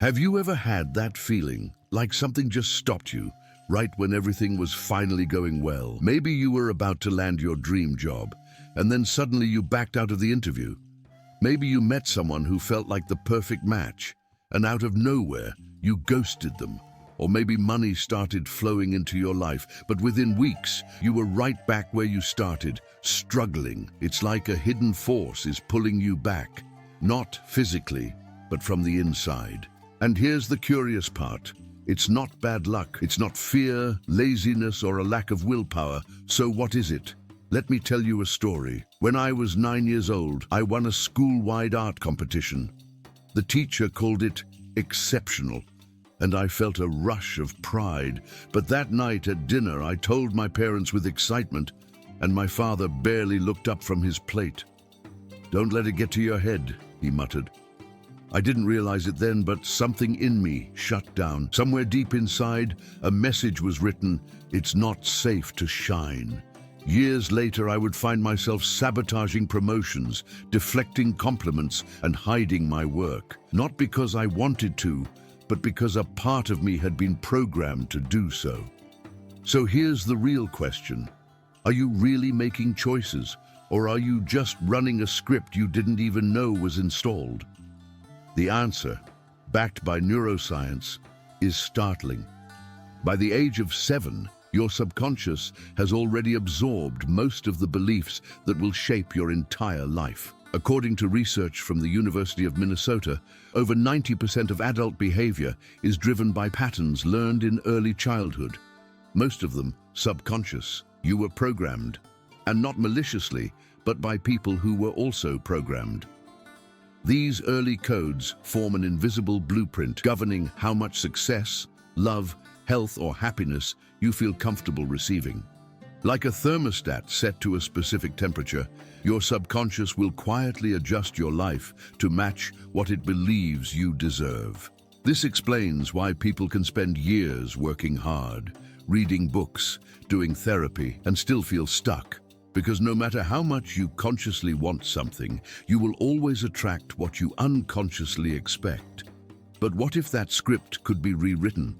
Have you ever had that feeling, like something just stopped you, right when everything was finally going well? Maybe you were about to land your dream job, and then suddenly you backed out of the interview. Maybe you met someone who felt like the perfect match, and out of nowhere, you ghosted them. Or maybe money started flowing into your life, but within weeks, you were right back where you started, struggling. It's like a hidden force is pulling you back, not physically, but from the inside. And here's the curious part. It's not bad luck. It's not fear, laziness, or a lack of willpower. So what is it? Let me tell you a story. When I was 9 years old, I won a school-wide art competition. The teacher called it exceptional, and I felt a rush of pride. But that night at dinner, I told my parents with excitement, and my father barely looked up from his plate. "Don't let it get to your head," he muttered. I didn't realize it then, but something in me shut down. Somewhere deep inside, a message was written: it's not safe to shine. Years later, I would find myself sabotaging promotions, deflecting compliments, and hiding my work. Not because I wanted to, but because a part of me had been programmed to do so. So here's the real question. Are you really making choices, or are you just running a script you didn't even know was installed? The answer, backed by neuroscience, is startling. By the age of 7, your subconscious has already absorbed most of the beliefs that will shape your entire life. According to research from the University of Minnesota, over 90% of adult behavior is driven by patterns learned in early childhood. Most of them subconscious. You were programmed, and not maliciously, but by people who were also programmed. These early codes form an invisible blueprint governing how much success, love, health, or happiness you feel comfortable receiving. Like a thermostat set to a specific temperature, your subconscious will quietly adjust your life to match what it believes you deserve. This explains why people can spend years working hard, reading books, doing therapy, and still feel stuck. Because no matter how much you consciously want something, you will always attract what you unconsciously expect. But what if that script could be rewritten?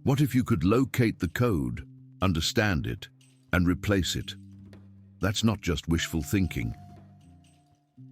What if you could locate the code, understand it, and replace it? That's not just wishful thinking.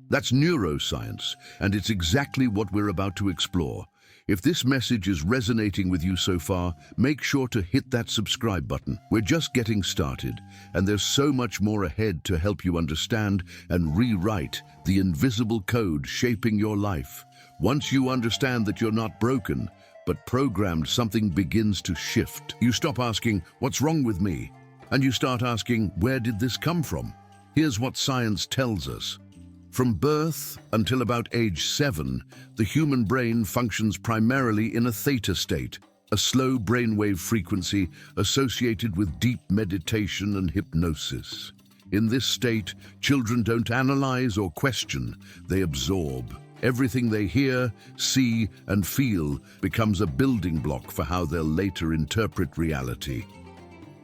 That's neuroscience, and it's exactly what we're about to explore. If this message is resonating with you so far, make sure to hit that subscribe button. We're just getting started, and there's so much more ahead to help you understand and rewrite the invisible code shaping your life. Once you understand that you're not broken, but programmed, something begins to shift. You stop asking, "What's wrong with me?" And you start asking, "Where did this come from?" Here's what science tells us. From birth until about age 7, the human brain functions primarily in a theta state, a slow brainwave frequency associated with deep meditation and hypnosis. In this state, children don't analyze or question, they absorb. Everything they hear, see, and feel becomes a building block for how they'll later interpret reality.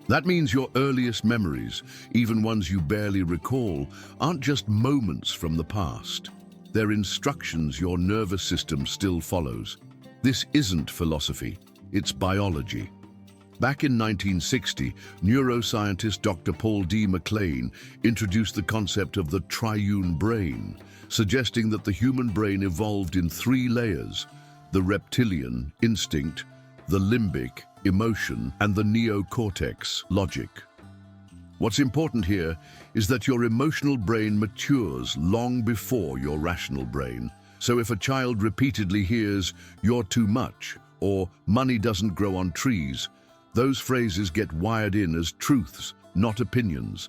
That means your earliest memories, even ones you barely recall, aren't just moments from the past. They're instructions your nervous system still follows. This isn't philosophy, it's biology. Back in 1960, neuroscientist Dr. Paul D. MacLean introduced the concept of the triune brain, suggesting that the human brain evolved in 3 layers: the reptilian, instinct, the limbic, emotion, and the neocortex, logic. What's important here is that your emotional brain matures long before your rational brain. So if a child repeatedly hears, "You're too much," or "Money doesn't grow on trees," those phrases get wired in as truths, not opinions.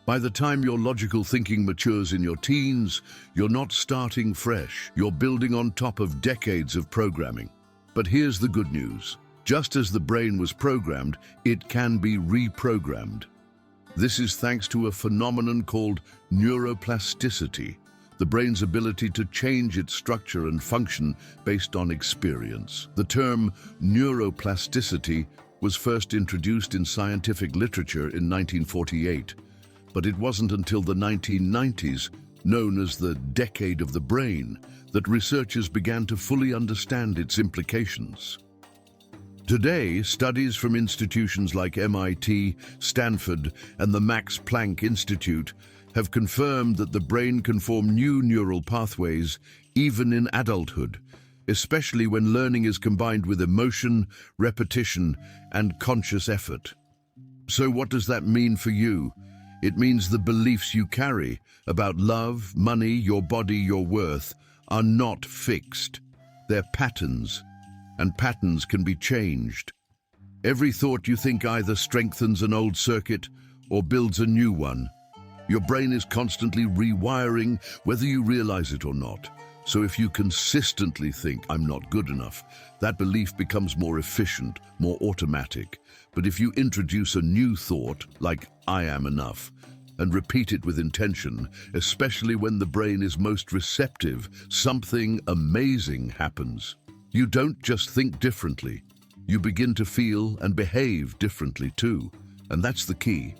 By the time your logical thinking matures in your teens, you're not starting fresh, you're building on top of decades of programming. But here's the good news. Just as the brain was programmed, it can be reprogrammed. This is thanks to a phenomenon called neuroplasticity, the brain's ability to change its structure and function based on experience. The term neuroplasticity was first introduced in scientific literature in 1948, but it wasn't until the 1990s, known as the decade of the brain, that researchers began to fully understand its implications. Today, studies from institutions like MIT, Stanford, and the Max Planck Institute have confirmed that the brain can form new neural pathways even in adulthood, especially when learning is combined with emotion, repetition, and conscious effort. So what does that mean for you? It means the beliefs you carry about love, money, your body, your worth are not fixed. They're patterns, and patterns can be changed. Every thought you think either strengthens an old circuit or builds a new one. Your brain is constantly rewiring, whether you realize it or not. So if you consistently think, "I'm not good enough," that belief becomes more efficient, more automatic. But if you introduce a new thought, like "I am enough," and repeat it with intention, especially when the brain is most receptive, something amazing happens. You don't just think differently, you begin to feel and behave differently too. And that's the key.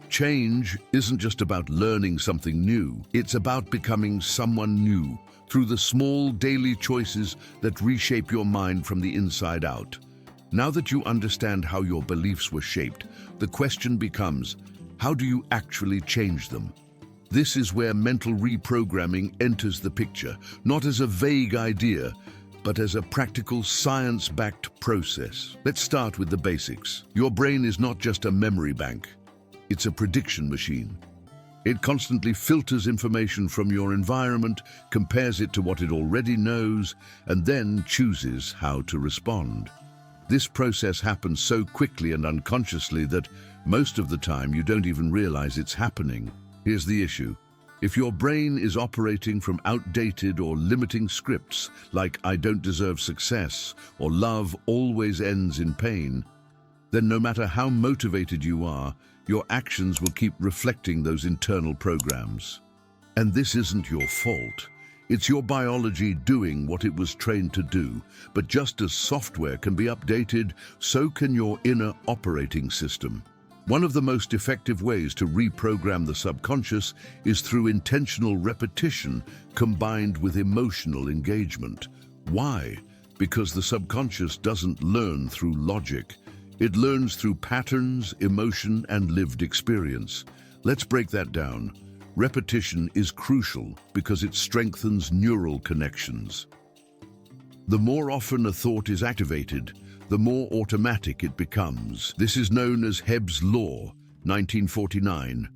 Change isn't just about learning something new, it's about becoming someone new through the small daily choices that reshape your mind from the inside out. Now that you understand how your beliefs were shaped, the question becomes, how do you actually change them? This is where mental reprogramming enters the picture, not as a vague idea, but as a practical, science-backed process. Let's start with the basics. Your brain is not just a memory bank. It's a prediction machine. It constantly filters information from your environment, compares it to what it already knows, and then chooses how to respond. This process happens so quickly and unconsciously that most of the time you don't even realize it's happening. Here's the issue. If your brain is operating from outdated or limiting scripts, like "I don't deserve success" or "love always ends in pain," then no matter how motivated you are, your actions will keep reflecting those internal programs. And this isn't your fault. It's your biology doing what it was trained to do. But just as software can be updated, so can your inner operating system. One of the most effective ways to reprogram the subconscious is through intentional repetition combined with emotional engagement. Why? Because the subconscious doesn't learn through logic. It learns through patterns, emotion, and lived experience. Let's break that down. Repetition is crucial because it strengthens neural connections. The more often a thought is activated, the more automatic it becomes. This is known as Hebb's Law, 1949.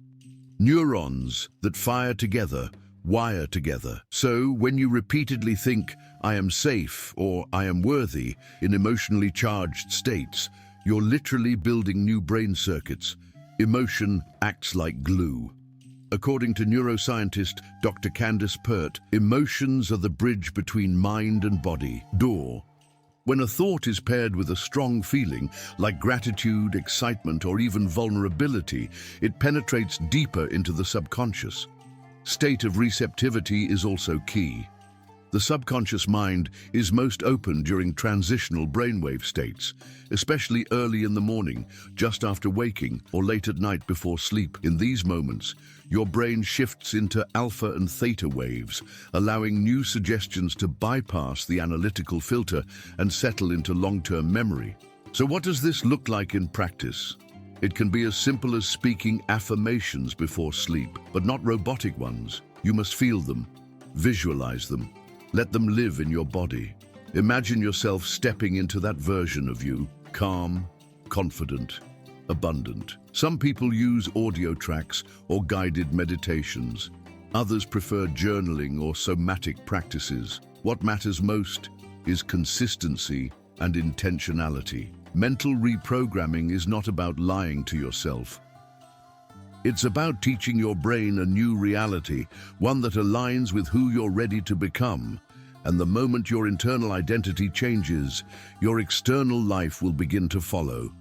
Neurons that fire together wire together. So when you repeatedly think, "I am safe" or "I am worthy" in emotionally charged states, you're literally building new brain circuits. Emotion acts like glue. According to neuroscientist Dr. Candace Pert, emotions are the bridge between mind and body, door. When a thought is paired with a strong feeling, like gratitude, excitement, or even vulnerability, it penetrates deeper into the subconscious. State of receptivity is also key. The subconscious mind is most open during transitional brainwave states, especially early in the morning, just after waking, or late at night before sleep. In these moments, your brain shifts into alpha and theta waves, allowing new suggestions to bypass the analytical filter and settle into long-term memory. So what does this look like in practice? It can be as simple as speaking affirmations before sleep, but not robotic ones. You must feel them, visualize them, let them live in your body. Imagine yourself stepping into that version of you, calm, confident, abundant. Some people use audio tracks or guided meditations. Others prefer journaling or somatic practices. What matters most is consistency and intentionality. Mental reprogramming is not about lying to yourself. It's about teaching your brain a new reality, one that aligns with who you're ready to become. And the moment your internal identity changes, your external life will begin to follow.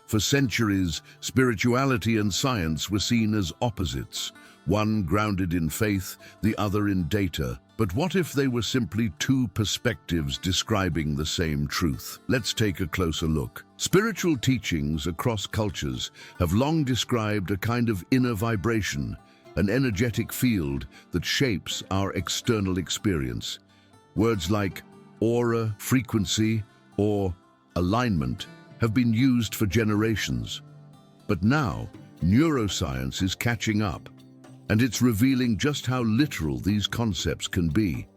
For centuries, spirituality and science were seen as opposites, one grounded in faith, the other in data. But what if they were simply two perspectives describing the same truth? Let's take a closer look. Spiritual teachings across cultures have long described a kind of inner vibration, an energetic field that shapes our external experience. Words like aura, frequency, or alignment have been used for generations. But now, neuroscience is catching up, and it's revealing just how literal these concepts can be.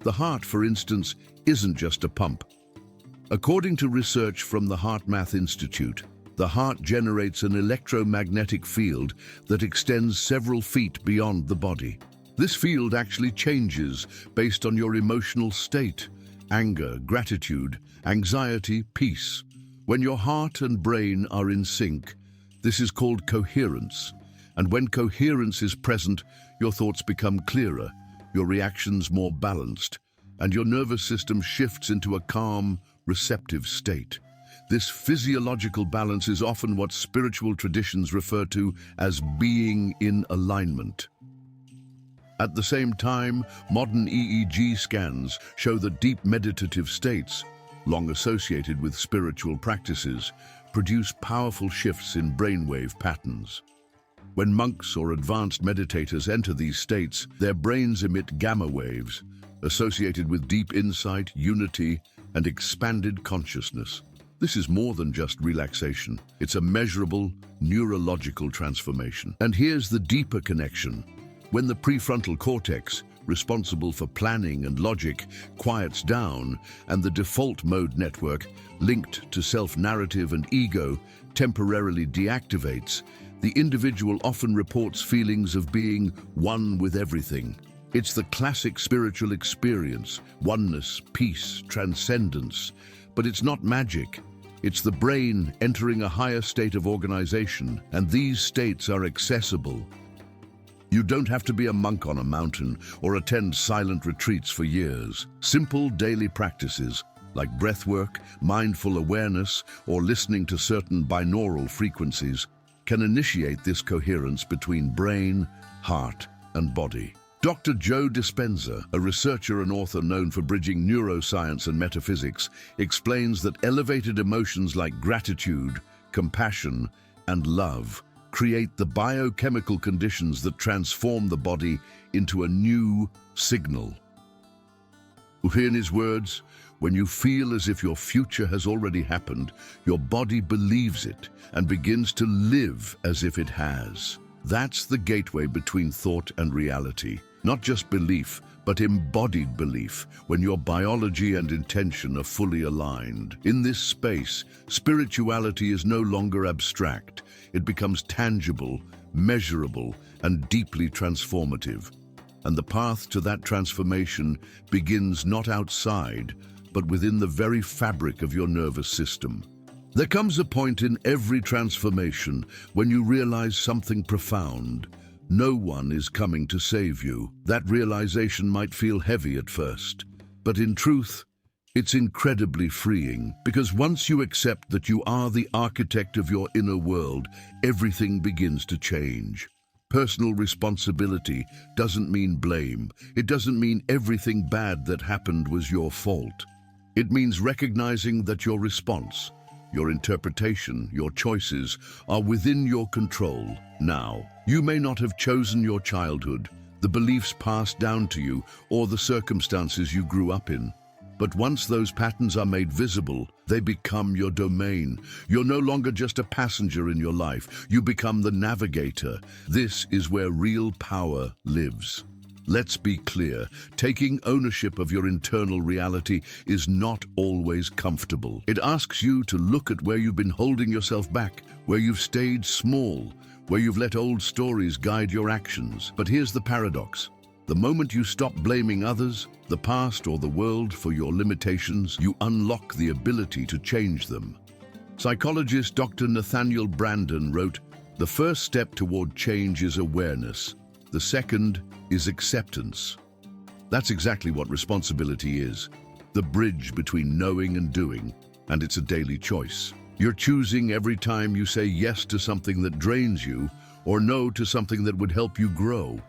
The heart, for instance, isn't just a pump. According to research from the HeartMath Institute, the heart generates an electromagnetic field that extends several feet beyond the body. This field actually changes based on your emotional state: anger, gratitude, anxiety, peace. When your heart and brain are in sync, this is called coherence. And when coherence is present, your thoughts become clearer, your reactions more balanced, and your nervous system shifts into a calm, receptive state. This physiological balance is often what spiritual traditions refer to as being in alignment. At the same time, modern EEG scans show that deep meditative states, long associated with spiritual practices, produce powerful shifts in brainwave patterns. When monks or advanced meditators enter these states, their brains emit gamma waves, associated with deep insight, unity, and expanded consciousness. This is more than just relaxation. It's a measurable, neurological transformation. And here's the deeper connection. When the prefrontal cortex, responsible for planning and logic, quiets down, and the default mode network, linked to self-narrative and ego, temporarily deactivates, the individual often reports feelings of being one with everything. It's the classic spiritual experience: oneness, peace, transcendence. But it's not magic. It's the brain entering a higher state of organization, and these states are accessible. You don't have to be a monk on a mountain or attend silent retreats for years. Simple daily practices like breathwork, mindful awareness, or listening to certain binaural frequencies can initiate this coherence between brain, heart, and body. Dr. Joe Dispenza, a researcher and author known for bridging neuroscience and metaphysics, explains that elevated emotions like gratitude, compassion, and love create the biochemical conditions that transform the body into a new signal. In his words, when you feel as if your future has already happened, your body believes it and begins to live as if it has. That's the gateway between thought and reality. Not just belief, but embodied belief, when your biology and intention are fully aligned. In this space, spirituality is no longer abstract. It becomes tangible, measurable, and deeply transformative. And the path to that transformation begins not outside, but within the very fabric of your nervous system. There comes a point in every transformation when you realize something profound. No one is coming to save you. That realization might feel heavy at first, but in truth, it's incredibly freeing, because once you accept that you are the architect of your inner world, everything begins to change. Personal responsibility doesn't mean blame. It doesn't mean everything bad that happened was your fault. It means recognizing that your response, your interpretation, your choices are within your control now. You may not have chosen your childhood, the beliefs passed down to you, or the circumstances you grew up in. But once those patterns are made visible, they become your domain. You're no longer just a passenger in your life. You become the navigator. This is where real power lives. Let's be clear, taking ownership of your internal reality is not always comfortable. It asks you to look at where you've been holding yourself back, where you've stayed small, where you've let old stories guide your actions. But here's the paradox. The moment you stop blaming others, the past, or the world for your limitations, you unlock the ability to change them. Psychologist Dr. Nathaniel Branden wrote, "The first step toward change is awareness. The second is acceptance." That's exactly what responsibility is. The bridge between knowing and doing, and it's a daily choice. You're choosing every time you say yes to something that drains you, or no to something that would help you grow.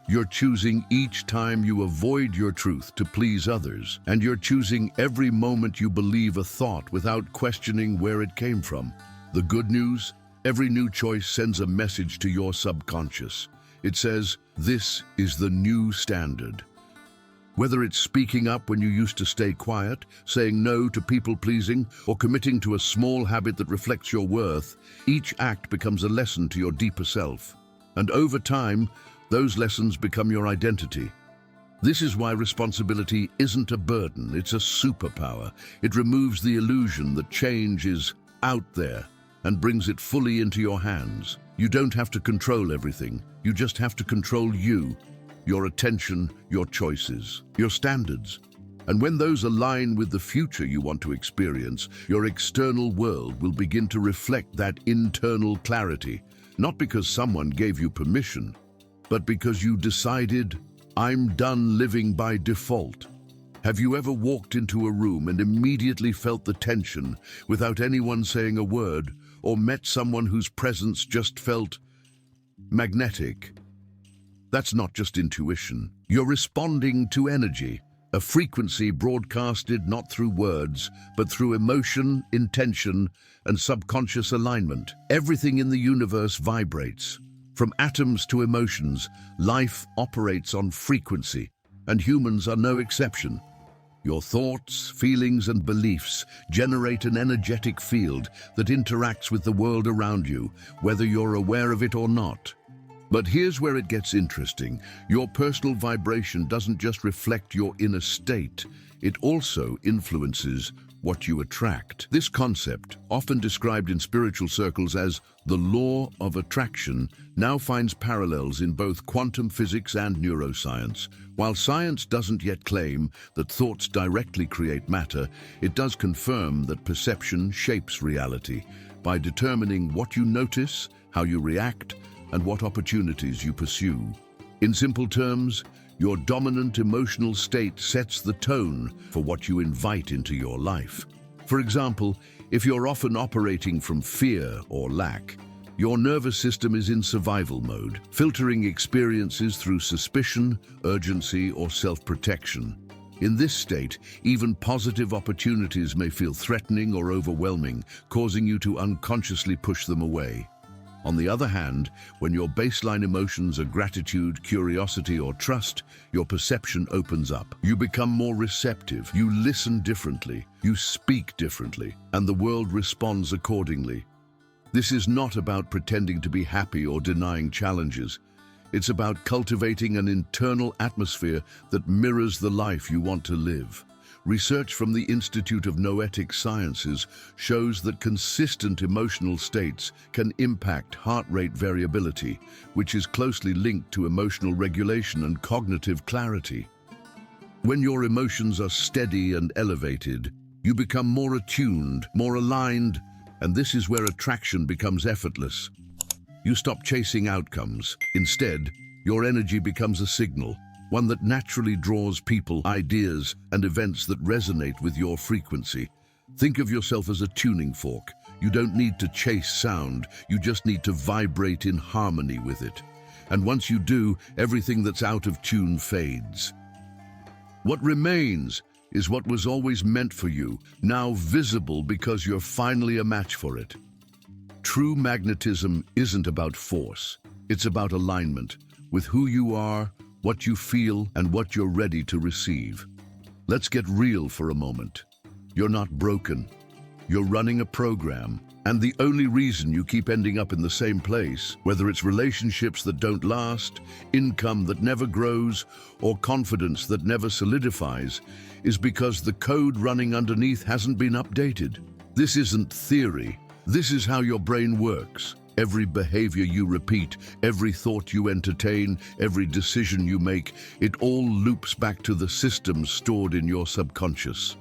You're choosing each time you avoid your truth to please others, and you're choosing every moment you believe a thought without questioning where it came from. The good news? Every new choice sends a message to your subconscious. It says, "This is the new standard." Whether it's speaking up when you used to stay quiet, saying no to people-pleasing, or committing to a small habit that reflects your worth, each act becomes a lesson to your deeper self. And over time, those lessons become your identity. This is why responsibility isn't a burden, it's a superpower. It removes the illusion that change is out there and brings it fully into your hands. You don't have to control everything, you just have to control you, your attention, your choices, your standards. And when those align with the future you want to experience, your external world will begin to reflect that internal clarity, not because someone gave you permission, but because you decided, I'm done living by default. Have you ever walked into a room and immediately felt the tension without anyone saying a word, or met someone whose presence just felt magnetic? That's not just intuition. You're responding to energy, a frequency broadcasted not through words, but through emotion, intention, and subconscious alignment. Everything in the universe vibrates. From atoms to emotions, life operates on frequency, and humans are no exception. Your thoughts, feelings, and beliefs generate an energetic field that interacts with the world around you, whether you're aware of it or not. But here's where it gets interesting. Your personal vibration doesn't just reflect your inner state, it also influences what you attract. This concept, often described in spiritual circles as the law of attraction, now finds parallels in both quantum physics and neuroscience. While science doesn't yet claim that thoughts directly create matter, it does confirm that perception shapes reality by determining what you notice, how you react, and what opportunities you pursue. In simple terms, your dominant emotional state sets the tone for what you invite into your life. For example, if you're often operating from fear or lack, your nervous system is in survival mode, filtering experiences through suspicion, urgency, or self-protection. In this state, even positive opportunities may feel threatening or overwhelming, causing you to unconsciously push them away. On the other hand, when your baseline emotions are gratitude, curiosity, or trust, your perception opens up. You become more receptive, you listen differently, you speak differently, and the world responds accordingly. This is not about pretending to be happy or denying challenges. It's about cultivating an internal atmosphere that mirrors the life you want to live. Research from the Institute of Noetic Sciences shows that consistent emotional states can impact heart rate variability, which is closely linked to emotional regulation and cognitive clarity. When your emotions are steady and elevated, you become more attuned, more aligned, and this is where attraction becomes effortless. You stop chasing outcomes. Instead, your energy becomes a signal, one that naturally draws people, ideas, and events that resonate with your frequency. Think of yourself as a tuning fork. You don't need to chase sound, you just need to vibrate in harmony with it. And once you do, everything that's out of tune fades. What remains is what was always meant for you, now visible because you're finally a match for it. True magnetism isn't about force, it's about alignment with who you are, what you feel, and what you're ready to receive. Let's get real for a moment. You're not broken. You're running a program, and the only reason you keep ending up in the same place, whether it's relationships that don't last, income that never grows, or confidence that never solidifies, is because the code running underneath hasn't been updated. This isn't theory. This is how your brain works. Every behavior you repeat, every thought you entertain, every decision you make, it all loops back to the systems stored in your subconscious.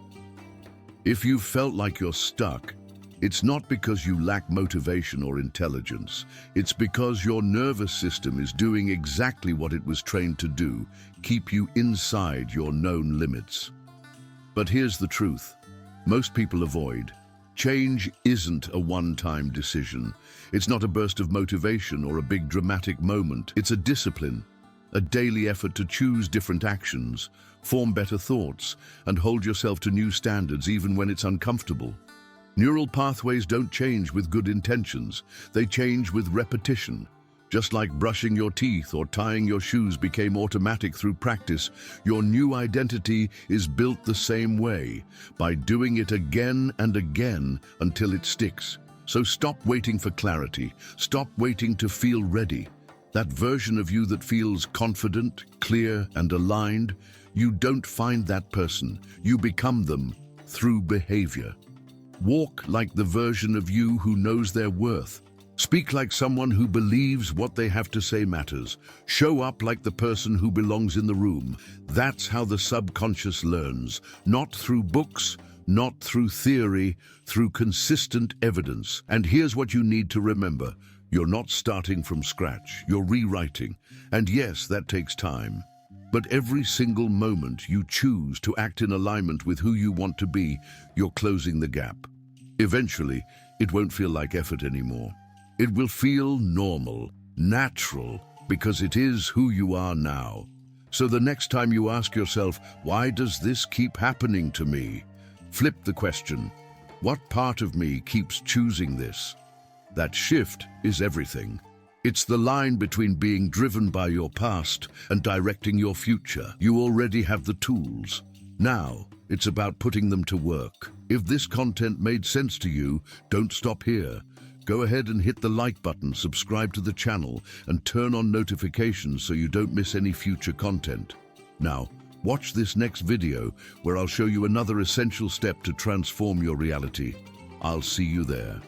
If you felt like you're stuck, it's not because you lack motivation or intelligence. It's because your nervous system is doing exactly what it was trained to do, keep you inside your known limits. But here's the truth. Most people avoid. Change isn't a one-time decision. It's not a burst of motivation or a big dramatic moment. It's a discipline, a daily effort to choose different actions, form better thoughts, and hold yourself to new standards even when it's uncomfortable. Neural pathways don't change with good intentions. They change with repetition. Just like brushing your teeth or tying your shoes became automatic through practice, your new identity is built the same way, by doing it again and again until it sticks. So stop waiting for clarity. Stop waiting to feel ready. That version of you that feels confident, clear, and aligned, you don't find that person. You become them through behavior. Walk like the version of you who knows their worth. Speak like someone who believes what they have to say matters. Show up like the person who belongs in the room. That's how the subconscious learns. Not through books, not through theory, through consistent evidence. And here's what you need to remember. You're not starting from scratch. You're rewriting. And yes, that takes time. But every single moment you choose to act in alignment with who you want to be, you're closing the gap. Eventually, it won't feel like effort anymore. It will feel normal, natural, because it is who you are now. So the next time you ask yourself, why does this keep happening to me? Flip the question. What part of me keeps choosing this? That shift is everything. It's the line between being driven by your past and directing your future. You already have the tools. Now, it's about putting them to work. If this content made sense to you, don't stop here. Go ahead and hit the like button, subscribe to the channel, and turn on notifications so you don't miss any future content. Now, watch this next video where I'll show you another essential step to transform your reality. I'll see you there.